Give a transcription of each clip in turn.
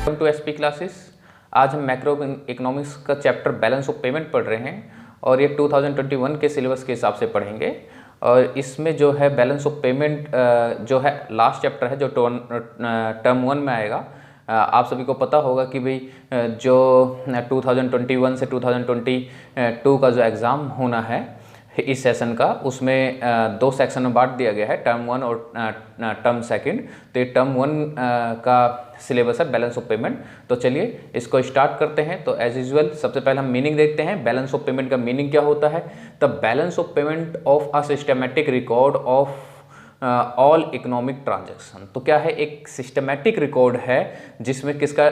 Welcome to SP classes. आज हम macro economics का चैप्टर बैलेंस ऑफ पेमेंट पढ़ रहे हैं और ये 2021 के सिलेबस के हिसाब से पढ़ेंगे। और इसमें जो है बैलेंस ऑफ पेमेंट जो है लास्ट चैप्टर है जो टर्म 1 में आएगा। आप सभी को पता होगा कि भाई जो 2021 से 2022 का जो एग्ज़ाम होना है इस सेशन का, उसमें दो सेक्शन में बांट दिया गया है, टर्म 1 और टर्म 2। तो ये टर्म 1 का सिलेबस है बैलेंस ऑफ पेमेंट। तो चलिए इसको स्टार्ट करते हैं। तो एज यूजुअल सबसे पहले हम मीनिंग देखते हैं। बैलेंस ऑफ पेमेंट का मीनिंग क्या होता है? The balance of payment of a systematic record of all economic transaction. तो क्या है? एक सिस्टमैटिक रिकॉर्ड है जिसमें किसका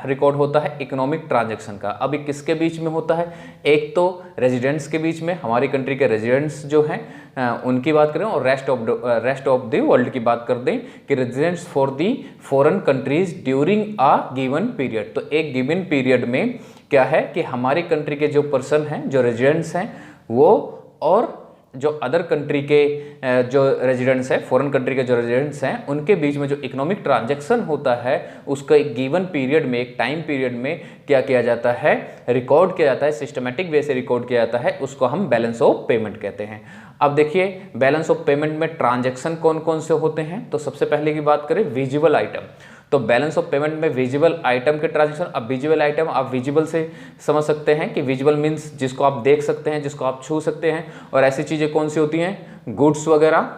रिकॉर्ड होता है? इकोनॉमिक ट्रांजैक्शन का। अब ये किसके बीच में होता है? एक तो रेजिडेंट्स के बीच में, हमारी कंट्री के रेजिडेंट्स जो हैं उनकी बात करें, और रेस्ट ऑफ द वर्ल्ड की बात कर दें कि residents for the foreign countries during a given period. तो एक गिवन पीरियड में क्या है कि हमारी कंट्री के जो पर्सन हैं, जो रेजिडेंट्स हैं, वो और जो अदर कंट्री के जो रेजिडेंट्स हैं, फॉरेन कंट्री के जो रेजिडेंट्स हैं, उनके बीच में जो इकोनॉमिक ट्रांजैक्शन होता है उसका एक गिवन पीरियड में, एक टाइम पीरियड में क्या किया जाता है? रिकॉर्ड किया जाता है, सिस्टमैटिक वे से रिकॉर्ड किया जाता है। उसको हम बैलेंस ऑफ पेमेंट कहते हैं। अब देखिए बैलेंस ऑफ पेमेंट में ट्रांजैक्शन कौन कौन से होते हैं। तो सबसे पहले की बात करें विजिबल आइटम। तो बैलेंस ऑफ पेमेंट में विजिबल आइटम के ट्रांजैक्शन। अब विजिबल आइटम आप विजिबल से समझ सकते हैं कि विजिबल मीन्स जिसको आप देख सकते हैं, जिसको आप छू सकते हैं। और ऐसी चीज़ें कौन सी होती हैं? गुड्स वगैरह,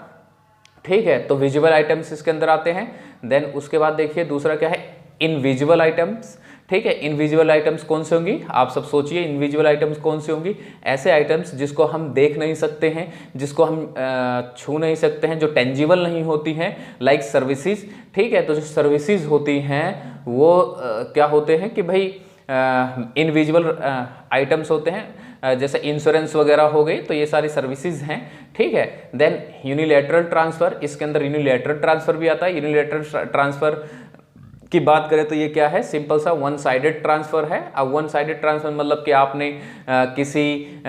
ठीक है। तो विजिबल आइटम्स इसके अंदर आते हैं। देन उसके बाद देखिए दूसरा क्या है? इनविजिबल आइटम्स, ठीक है। इनविजिबल आइटम्स कौन से होंगी? आप सब सोचिए इनविजिबल आइटम्स कौन से होंगी? ऐसे आइटम्स जिसको हम देख नहीं सकते हैं, जिसको हम छू नहीं सकते हैं, जो टेंजिबल नहीं होती हैं, लाइक सर्विसेज, ठीक है। तो जो सर्विसेज होती हैं वो क्या होते हैं कि भाई इनविजिबल आइटम्स होते हैं, जैसे इंश्योरेंस वगैरह हो गई। तो ये सारी सर्विसेज हैं, ठीक है। देन यूनिलैटरल ट्रांसफ़र, इसके अंदर यूनिलैटरल ट्रांसफ़र भी आता है। यूनिलैटरल ट्रांसफ़र की बात करें तो ये क्या है? सिंपल सा वन साइडेड ट्रांसफ़र है। अब वन साइडेड ट्रांसफ़र मतलब कि आपने किसी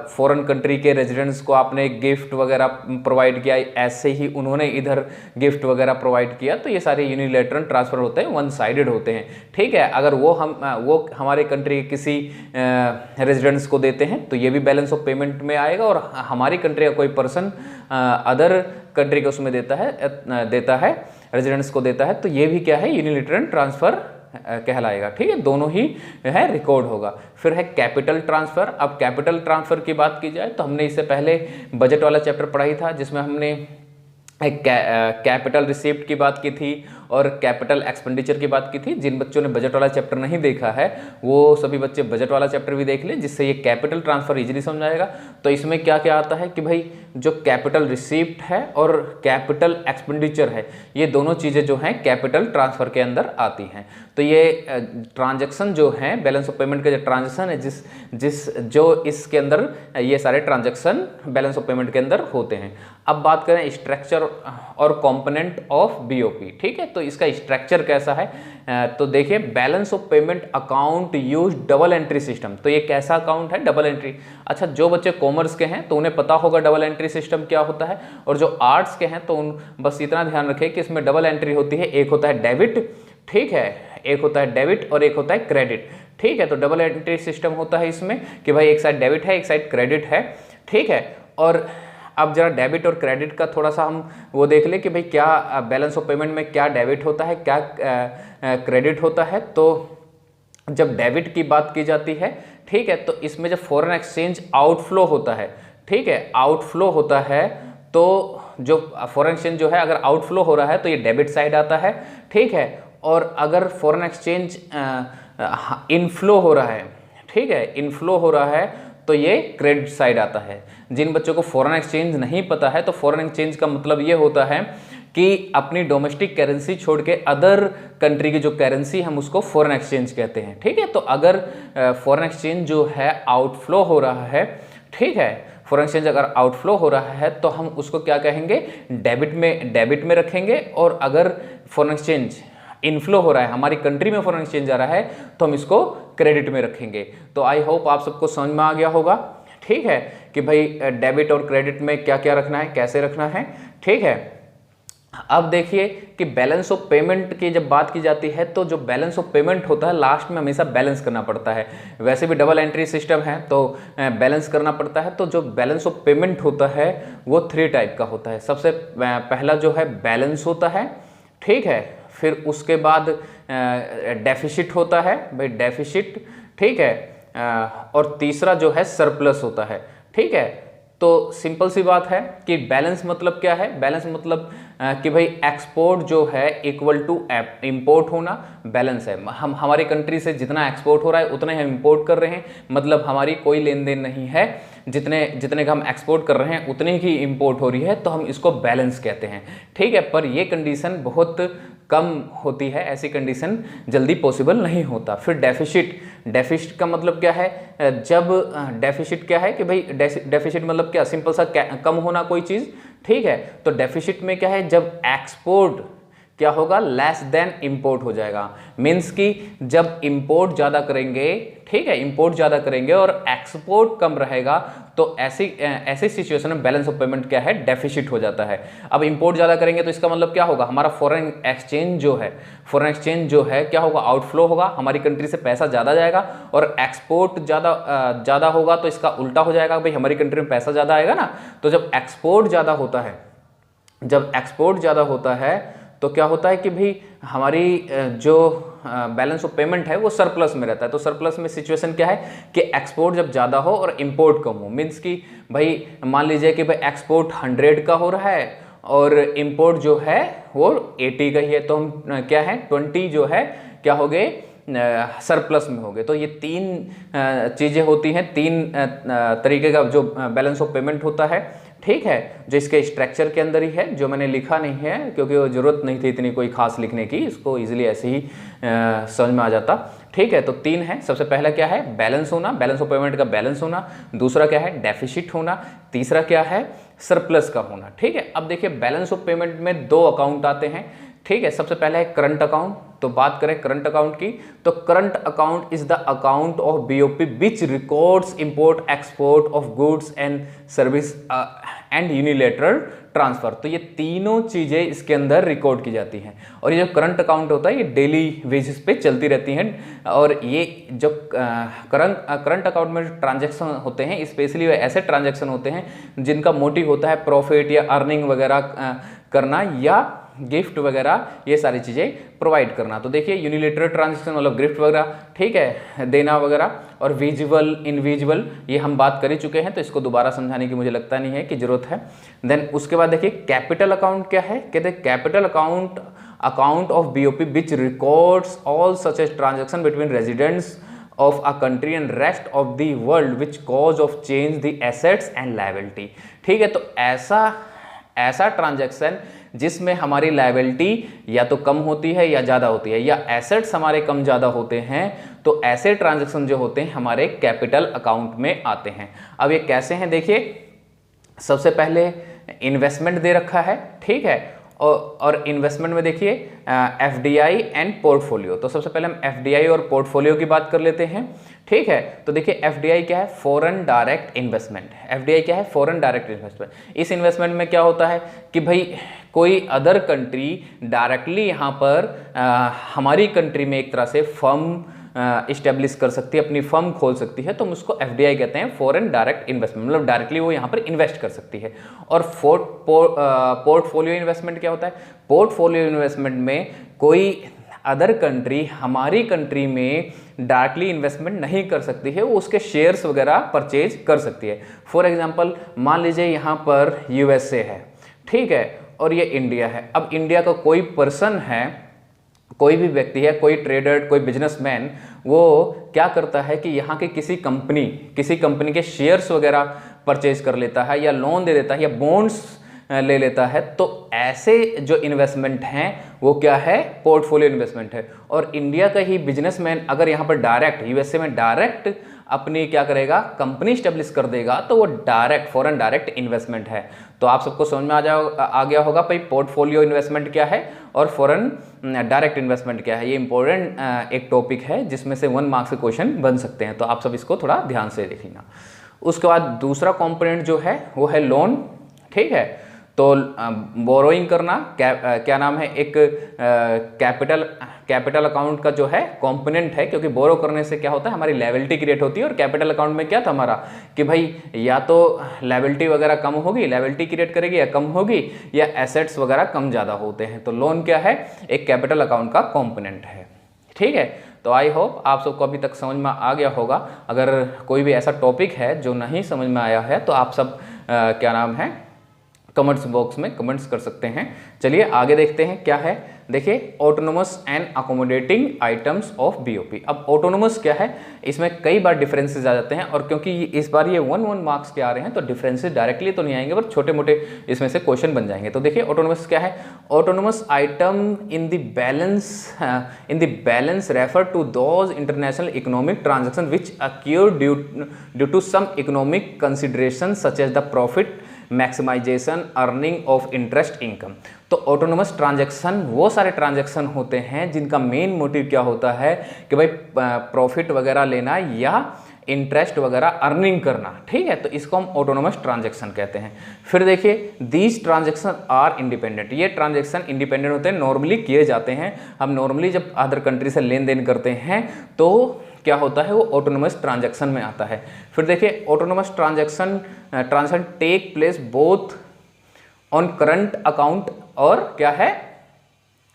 फॉरेन कंट्री के रेजिडेंट्स को आपने गिफ्ट वगैरह प्रोवाइड किया, ऐसे ही उन्होंने इधर गिफ्ट वगैरह प्रोवाइड किया। तो ये सारे यूनिलैटरल ट्रांसफ़र होते हैं, वन साइडेड होते हैं, ठीक है। अगर वो हमारे कंट्री के किसी रेजिडेंट्स को देते हैं तो ये भी बैलेंस ऑफ पेमेंट में आएगा। और हमारी कंट्री का कोई पर्सन अदर कंट्री के उसमें देता है रेजिडेंट्स को देता है, तो ये भी क्या है? यूनिलैटरल ट्रांसफ़र कहलाएगा, ठीक है। दोनों ही है रिकॉर्ड होगा। फिर है कैपिटल ट्रांसफ़र। अब कैपिटल ट्रांसफ़र की बात की जाए तो हमने इससे पहले बजट वाला चैप्टर पढ़ा ही था, जिसमें हमने एक कैपिटल रिसीप्ट की बात की थी और कैपिटल एक्सपेंडिचर की बात की थी। जिन बच्चों ने बजट वाला चैप्टर नहीं देखा है वो सभी बच्चे बजट वाला चैप्टर भी देख लें, जिससे ये कैपिटल ट्रांसफ़र इजीली समझ आएगा। तो इसमें क्या क्या आता है कि भाई जो कैपिटल रिसीप्ट है और कैपिटल एक्सपेंडिचर है, ये दोनों चीज़ें जो हैं कैपिटल ट्रांसफ़र के अंदर आती हैं। तो ये ट्रांजैक्शन जो हैं, बैलेंस ऑफ पेमेंट का जो ट्रांजैक्शन है, जो इसके अंदर ये सारे ट्रांजैक्शन बैलेंस ऑफ पेमेंट के अंदर होते हैं। अब बात करें स्ट्रक्चर और कंपोनेंट ऑफ बीओपी, ठीक है। तो इसका स्ट्रक्चर कैसा है? तो देखिए balance of payment account use double entry system. तो ये कैसा अकाउंट है? Double entry. अच्छा, जो बच्चे कॉमर्स के हैं तो उन्हें पता होगा डबल एंट्री सिस्टम क्या होता है, और जो आर्ट्स के हैं तो बस इतना ध्यान रखें कि इसमें डबल एंट्री होती है। एक होता है डेबिट, ठीक है, एक होता है डेबिट और एक होता है क्रेडिट, ठीक है। तो डबल एंट्री सिस्टम होता है इसमें कि भाई एक साइड डेबिट है, एक साइड क्रेडिट है, ठीक है। और अब जरा डेबिट और क्रेडिट का थोड़ा सा हम वो देख लें कि भाई क्या बैलेंस ऑफ पेमेंट में क्या डेबिट होता है, क्या क्रेडिट होता है। तो जब डेबिट की बात की जाती है, ठीक है, तो इसमें जब फॉरेन एक्सचेंज आउटफ्लो होता है, ठीक है, आउटफ्लो होता है, तो जो फॉरेन एक्सचेंज जो है अगर आउटफ्लो हो रहा है तो ये डेबिट साइड आता है, ठीक है। और अगर फॉरेन एक्सचेंज इनफ्लो हो रहा है, ठीक है, इनफ्लो हो रहा है, तो ये क्रेडिट साइड आता है। जिन बच्चों को फॉरेन एक्सचेंज नहीं पता है, तो फॉरेन एक्सचेंज का मतलब ये होता है कि अपनी डोमेस्टिक करेंसी छोड़ के अदर कंट्री की जो करेंसी हम उसको फॉरेन एक्सचेंज कहते हैं, ठीक है। तो अगर फॉरेन एक्सचेंज जो है आउटफ्लो हो रहा है, ठीक है, फॉरेन एक्सचेंज अगर आउटफ्लो हो रहा है तो हम उसको क्या कहेंगे? डेबिट में रखेंगे। और अगर फॉरेन एक्सचेंज इनफ्लो हो रहा है, हमारी कंट्री में फॉरेन एक्सचेंज आ रहा है, तो हम इसको क्रेडिट में रखेंगे। तो आई होप आप सबको समझ में आ गया होगा, ठीक है, कि भाई डेबिट और क्रेडिट में क्या क्या रखना है, कैसे रखना है, ठीक है। अब देखिए कि बैलेंस ऑफ पेमेंट की जब बात की जाती है तो जो बैलेंस ऑफ पेमेंट होता है लास्ट में हमेशा बैलेंस करना पड़ता है। वैसे भी डबल एंट्री सिस्टम है तो बैलेंस करना पड़ता है। तो जो बैलेंस ऑफ पेमेंट होता है वो 3 टाइप का होता है। सबसे पहला जो है बैलेंस होता है, ठीक है, फिर उसके बाद डेफिसिट होता है, भाई डेफिसिट, ठीक है, और तीसरा जो है सरप्लस होता है, ठीक है। तो सिंपल सी बात है कि बैलेंस मतलब क्या है, बैलेंस मतलब कि भाई एक्सपोर्ट जो है इक्वल टू इंपोर्ट होना, बैलेंस है। हम हमारी कंट्री से जितना एक्सपोर्ट हो रहा है उतने हम इंपोर्ट कर रहे हैं, मतलब हमारी कोई लेन देन नहीं है, जितने का हम एक्सपोर्ट कर रहे हैं उतने की इंपोर्ट हो रही है, तो हम इसको बैलेंस कहते हैं, ठीक है। पर ये कंडीशन बहुत कम होती है, ऐसी कंडीशन जल्दी पॉसिबल नहीं होता। फिर डेफिसिट, डेफिसिट का मतलब क्या है, जब डेफिसिट क्या है कि भाई डेफिसिट मतलब क्या, सिंपल सा कम होना कोई चीज़, ठीक है। तो डेफिसिट में क्या है, जब एक्सपोर्ट क्या होगा, लेस देन इंपोर्ट हो जाएगा। मीन्स कि जब इंपोर्ट ज़्यादा करेंगे, ठीक है, इंपोर्ट ज़्यादा करेंगे और एक्सपोर्ट कम रहेगा, तो ऐसी सिचुएशन में बैलेंस ऑफ पेमेंट क्या है, डेफिसिट हो जाता है। अब इंपोर्ट ज़्यादा करेंगे तो इसका मतलब क्या होगा, हमारा फॉरेन एक्सचेंज जो है क्या होगा, आउटफ्लो होगा, हमारी कंट्री से पैसा ज़्यादा जाएगा। और एक्सपोर्ट ज़्यादा होगा तो इसका उल्टा हो जाएगा, भाई हमारी कंट्री में पैसा ज़्यादा आएगा ना। तो जब एक्सपोर्ट ज़्यादा होता है तो क्या होता है कि भाई हमारी जो बैलेंस ऑफ पेमेंट है वो सरप्लस में रहता है। तो सरप्लस में सिचुएशन क्या है कि एक्सपोर्ट जब ज़्यादा हो और इंपोर्ट कम हो, मीन्स कि भाई मान लीजिए कि भाई एक्सपोर्ट 100 का हो रहा है और इंपोर्ट जो है वो 80 का ही है, तो हम क्या है 20 जो है क्या हो गए, सरप्लस में हो गए। तो ये 3 चीज़ें होती हैं, 3 तरीके का जो बैलेंस ऑफ पेमेंट होता है, ठीक है, जो इसके स्ट्रक्चर के अंदर ही है, जो मैंने लिखा नहीं है क्योंकि वो ज़रूरत नहीं थी इतनी कोई खास लिखने की, इसको इजीली ऐसे ही समझ में आ जाता, ठीक है। तो 3 है। सबसे पहला क्या है, बैलेंस होना, बैलेंस ऑफ पेमेंट का बैलेंस होना। दूसरा क्या है, डेफिसिट होना। तीसरा क्या है, सरप्लस का होना, ठीक है। अब देखिए बैलेंस ऑफ पेमेंट में 2 अकाउंट आते हैं, ठीक है। सबसे पहला है करंट अकाउंट। तो बात करें करंट अकाउंट की, तो current account is the account of BOP which records import export of goods and service and unilateral transfer. तो ये तीनों चीजें इसके अंदर रिकॉर्ड की जाती हैं। और ये जो करंट अकाउंट होता है ये डेली बेसिस पे चलती रहती हैं। और ये जो करंट अकाउंट में ट्रांजैक्शन होते हैं, स्पेशली ऐसे ट्रांजैक्शन होते हैं जिनका मोटिव होता है प्रॉफिट या अर्निंग वगैरह करना या गिफ्ट वगैरह, ये सारी चीज़ें प्रोवाइड करना। तो देखिए यूनिलेटरल ट्रांजैक्शन मतलब गिफ्ट वगैरह, ठीक है, देना वगैरह। और विजिबल इनविजिबल ये हम बात कर ही चुके हैं, तो इसको दोबारा समझाने की मुझे लगता नहीं है कि जरूरत है। देन उसके बाद देखिए कैपिटल अकाउंट क्या है, कहते हैं capital account of BOP which records all such as transaction between residents of a country and rest of the world which cause of change the assets and liability। ठीक है, तो ऐसा ट्रांजैक्शन जिसमें हमारी लायबिलिटी या तो कम होती है या ज़्यादा होती है, या एसेट्स हमारे कम ज़्यादा होते हैं, तो ऐसे ट्रांजैक्शन जो होते हैं हमारे कैपिटल अकाउंट में आते हैं। अब ये कैसे हैं, देखिए सबसे पहले इन्वेस्टमेंट दे रखा है, ठीक है, और इन्वेस्टमेंट में देखिए एफडीआई एंड पोर्टफोलियो। तो सबसे पहले हम एफडीआई और पोर्टफोलियो की बात कर लेते हैं, ठीक है। तो देखिए एफडीआई क्या है, फॉरेन डायरेक्ट इन्वेस्टमेंट। एफडीआई क्या है, फॉरेन डायरेक्ट इन्वेस्टमेंट। इस इन्वेस्टमेंट में क्या होता है कि भाई कोई अदर कंट्री डायरेक्टली यहाँ पर हमारी कंट्री में एक तरह से फर्म इस्टेब्लिश कर सकती है, अपनी फर्म खोल सकती है, तो हम उसको एफडीआई कहते हैं, फॉरेन डायरेक्ट इन्वेस्टमेंट, मतलब डायरेक्टली वो यहाँ पर इन्वेस्ट कर सकती है। और पोर्टफोलियो इन्वेस्टमेंट क्या होता है, पोर्टफोलियो इन्वेस्टमेंट में कोई अदर कंट्री हमारी कंट्री में डायरेक्टली इन्वेस्टमेंट नहीं कर सकती है, वो उसके शेयर्स वगैरह परचेज कर सकती है। फॉर एग्जांपल मान लीजिए यहाँ पर यूएसए है, ठीक है, और ये इंडिया है। अब इंडिया का कोई पर्सन है, कोई भी व्यक्ति है, कोई ट्रेडर, कोई बिजनेसमैन, वो क्या करता है कि यहाँ की किसी कंपनी के शेयर्स वगैरह परचेज कर लेता है, या लोन दे देता है, या बॉन्ड्स ले लेता है। तो ऐसे जो इन्वेस्टमेंट हैं वो क्या है, पोर्टफोलियो इन्वेस्टमेंट है। और इंडिया का ही बिजनेसमैन अगर यहाँ पर डायरेक्ट यूएसए में डायरेक्ट अपनी क्या करेगा, कंपनी स्टेब्लिश कर देगा, तो वो डायरेक्ट फॉरेन डायरेक्ट इन्वेस्टमेंट है। तो आप सबको समझ में आ गया होगा भाई पोर्टफोलियो इन्वेस्टमेंट क्या है और फॉरेन डायरेक्ट इन्वेस्टमेंट क्या है। ये इंपॉर्टेंट एक टॉपिक है जिसमें से 1 मार्क्स के क्वेश्चन बन सकते हैं, तो आप सब इसको थोड़ा ध्यान से देखना। उसके बाद दूसरा कॉम्पोनेंट जो है वो है लोन, ठीक है। तो बोरोइंग करना क्या नाम है, एक कैपिटल अकाउंट का जो है कंपोनेंट है, क्योंकि बोरो करने से क्या होता है, हमारी लायबिलिटी क्रिएट होती है। और कैपिटल अकाउंट में क्या था हमारा कि भाई या तो लायबिलिटी वगैरह कम होगी, लायबिलिटी क्रिएट करेगी या कम होगी, या एसेट्स वगैरह कम ज़्यादा होते हैं। तो लोन क्या है, एक कैपिटल अकाउंट का कंपोनेंट है। ठीक है, तो आई होप आप सबको अभी तक समझ में आ गया होगा। अगर कोई भी ऐसा टॉपिक है जो नहीं समझ में आया है तो आप सब क्या नाम है, कमेंट्स बॉक्स में कमेंट्स कर सकते हैं। चलिए आगे देखते हैं क्या है। देखिए, autonomous and accommodating items of BOP. अब ऑटोनोमस क्या है, इसमें कई बार डिफरेंसेस आ जाते हैं, और क्योंकि इस बार ये 1 मार्क्स के आ रहे हैं तो डिफरेंसेस डायरेक्टली तो नहीं आएंगे, पर छोटे मोटे इसमें से क्वेश्चन बन जाएंगे। तो देखिए ऑटोनोमस क्या है, autonomous item in the balance refer to those international economic transaction which occur due to some economic consideration such as the profit maximization, earning of interest income. तो ऑटोनोमस ट्रांजैक्शन वो सारे transaction होते हैं जिनका main motive क्या होता है कि भाई प्रॉफिट वगैरह लेना या इंटरेस्ट वगैरह अर्निंग करना। ठीक है, तो इसको हम ऑटोनोमस ट्रांजैक्शन कहते हैं। फिर देखिए, दीज ट्रांजैक्शन आर इंडिपेंडेंट। ये ट्रांजैक्शन इंडिपेंडेंट होते हैं, नॉर्मली किए जाते हैं। हम नॉर्मली जब अदर कंट्री से लेन देन करते हैं तो क्या होता है, वो ऑटोनोमस ट्रांजैक्शन में आता है। फिर देखिए, autonomous transaction take place both on current account और क्या है,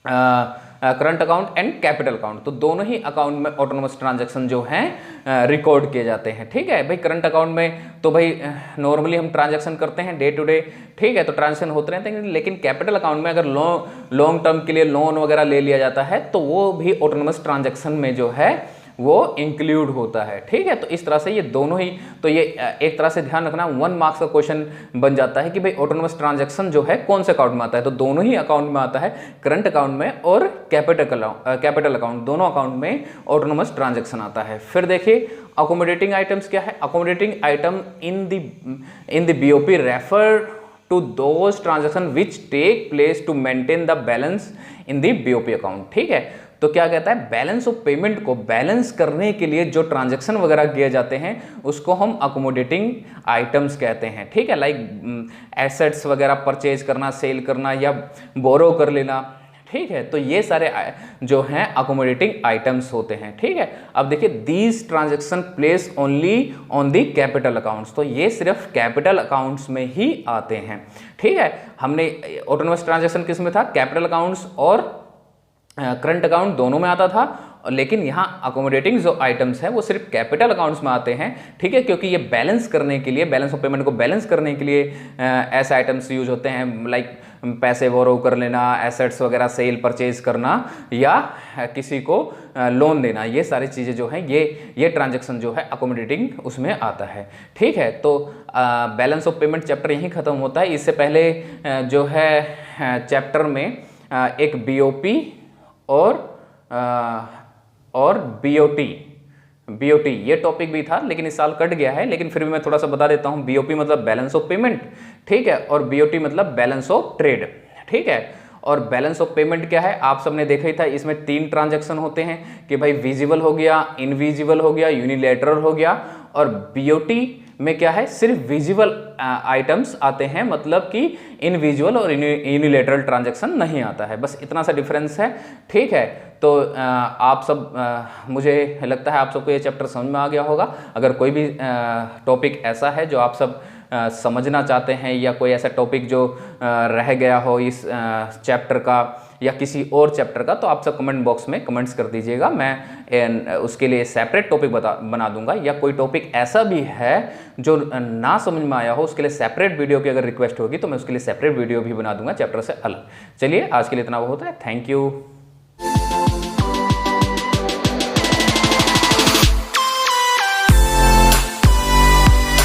current account and capital account. तो दोनों ही अकाउंट में ऑटोनोमस ट्रांजैक्शन जो हैं रिकॉर्ड किए जाते हैं। ठीक है भाई, करंट अकाउंट में तो भाई नॉर्मली हम ट्रांजैक्शन करते हैं डे टू डे। ठीक है, तो ट्रांजैक्शन होते रहते हैं, लेकिन कैपिटल अकाउंट में अगर लॉन्ग टर्म के लिए लोन वगैरह ले लिया जाता है तो वो भी ऑटोनोमस ट्रांजैक्शन में जो है वो इंक्लूड होता है। ठीक है, तो इस तरह से ये दोनों ही, तो ये एक तरह से ध्यान रखना 1 मार्क्स का क्वेश्चन बन जाता है कि भाई ऑटोनोमस ट्रांजैक्शन जो है कौन से अकाउंट में आता है। तो दोनों ही अकाउंट में आता है, करंट अकाउंट में और कैपिटल अकाउंट, दोनों अकाउंट में ऑटोनोमस ट्रांजैक्शन आता है। फिर देखिए, अकोमोडेटिंग आइटम्स क्या है। Accommodating item in the BOP refer to those transaction which take place to maintain the balance in the BOP account. ठीक है, तो क्या कहता है, बैलेंस ऑफ पेमेंट को बैलेंस करने के लिए जो ट्रांजैक्शन वगैरह किए जाते हैं उसको हम अकोमोडेटिंग आइटम्स कहते हैं। ठीक है, लाइक एसेट्स वगैरह परचेज करना, सेल करना या बोरो कर लेना। ठीक है, तो ये सारे जो हैं अकोमोडेटिंग आइटम्स होते हैं। ठीक है, अब देखिए, these transaction place only on the capital accounts. तो ये सिर्फ कैपिटल अकाउंट्स में ही आते हैं। ठीक है, हमने ऑटोनोमस ट्रांजैक्शन किस में था, कैपिटल अकाउंट्स और करंट अकाउंट दोनों में आता था, लेकिन यहाँ अकोमोडेटिंग जो आइटम्स हैं वो सिर्फ कैपिटल अकाउंट्स में आते हैं। ठीक है, क्योंकि ये बैलेंस करने के लिए, बैलेंस ऑफ पेमेंट को बैलेंस करने के लिए ऐसे आइटम्स यूज होते हैं, लाइक पैसे बोरो कर लेना, एसेट्स वगैरह सेल परचेज करना या किसी को लोन देना। ये सारी चीज़ें जो हैं ये ट्रांजैक्शन जो है अकोमोडेटिंग उसमें आता है। ठीक है, तो बैलेंस ऑफ पेमेंट चैप्टर यहीं ख़त्म होता है। इससे पहले जो है चैप्टर में एक बीओपी और बीओटी ये टॉपिक भी था, लेकिन इस साल कट गया है, लेकिन फिर भी मैं थोड़ा सा बता देता हूँ। बीओपी मतलब बैलेंस ऑफ पेमेंट, ठीक है, और बीओटी मतलब बैलेंस ऑफ ट्रेड। ठीक है, और बैलेंस ऑफ पेमेंट क्या है, आप सबने देखा ही था। इसमें 3 ट्रांजैक्शन होते हैं कि भाई विजिबल हो गया, इनविजिबल हो गया, यूनिलैटरल हो गया। और बीओटी में क्या है, सिर्फ विजिबल आइटम्स आते हैं, मतलब कि इनविजुअल और यूनिलैटरल ट्रांजैक्शन नहीं आता है। बस इतना सा डिफरेंस है। ठीक है, तो आप सब मुझे लगता है आप सबको ये चैप्टर समझ में आ गया होगा। अगर कोई भी टॉपिक ऐसा है जो आप सब समझना चाहते हैं, या कोई ऐसा टॉपिक जो रह गया हो इस चैप्टर का या किसी और चैप्टर का, तो आप सब कमेंट बॉक्स में कमेंट्स कर दीजिएगा। मैं उसके लिए सेपरेट टॉपिक बना दूंगा, या कोई टॉपिक ऐसा भी है जो ना समझ में आया हो उसके लिए सेपरेट वीडियो की अगर रिक्वेस्ट होगी तो मैं उसके लिए सेपरेट वीडियो भी बना दूंगा चैप्टर से अलग। चलिए, आज के लिए इतना बहुत है। Thank you.